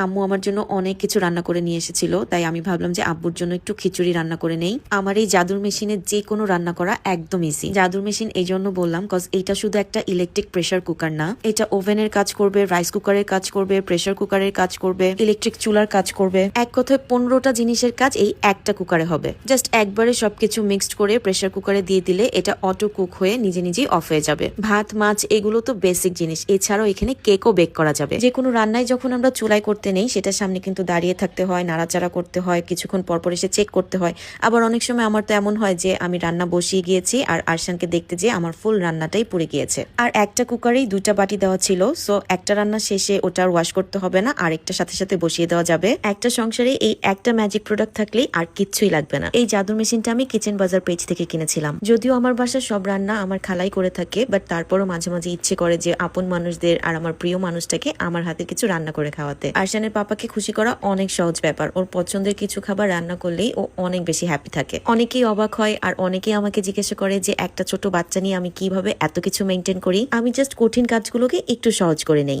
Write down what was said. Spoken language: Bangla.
আম্মু আমার জন্য অনেক কিছু রান্না করে নিয়ে এসেছিল, তাই আমি ভাবলাম যে আব্বুর জন্য একটু খিচুড়ি রান্না করে নেই। আমার এই জাদুর মেশিনে যে কোনো রান্না করা একদম ইজি। জাদুর মেশিন এই জন্য বললাম কজ এটা শুধু একটা ইলেকট্রিক প্রেসার কুকার না, এটা ওভেনের কাজ করবে, রাইস কুকারের কাজ করবে, প্রেসার কুকারের কাজ করবে, ইলেকট্রিক চুলার কাজ করবে। এক কথায় 15টা জিনিসের কাজ এই একটা কুকারে হবে। জাস্ট একবারে সবকিছু মিক্সড করে প্রেসার কুকারে দিয়ে দিলে এটা অটো কুক হয়ে নিজে নিজেই অফ হয়ে যাবে। ভাত মাছ এগুলো তো বেসিক জিনিস, এছাড়াও এখানে কেকও বেক করা যাবে। যে কোনো রান্নায় যখন আমরা চুলায় করতে নেই সেটার সামনে কিন্তু দাঁড়িয়ে থাকতে হয়, নাড়াচাড়া করতে হয়, কিছুক্ষণ পরপর এসে চেক করতে হয়। আবার অনেক সময় আমার তো এমন হয় যে আমি রান্না বসিয়ে গিয়েছি আর আরশানকে দেখতে যেয়ে আমার ফুল রান্নাটাই পুড়ে গিয়েছে। আর একটা কুকারেই 2টা বাটি দেওয়া ছিল, সো একটা রান্না শেষে ওটার ওয়াশ করতে হবে না, আর একটা সাথে সাথে বসিয়ে দেওয়া যাবে। একটা সংসারে এই একটা ম্যাজিক প্রোডাক্ট থাকলেই আর কিচ্ছুই লাগবে না। এই জাদুর মেশিনটা আমি কিচেন বাজার পেজ থেকে কিনেছিলাম। যদিও আমার বাসার সব রান্না আমার খালাই করে থাকে, বাট তারপরও মাঝে মাঝে ইচ্ছে করে যে আপন মানুষদের আর আমার প্রিয় মানুষটাকে আমার হাতে কিছু রান্না করে খাওয়াতে। আরশানের পাপাকে খুশি করা অনেক সহজ ব্যাপার। ওর পছন্দের কিছু খাবার রান্না করলেই ও অনেক বেশি হ্যাপি থাকে। অনেকেই অবাক হয় আর অনেকেই আমাকে জিজ্ঞাসা করে যে একটা ছোট বাচ্চা নিয়ে আমি কিভাবে এত কিছু মেনটেন করি। আমি জাস্ট কঠিন কাজগুলোকে একটু সহজ করে নেই।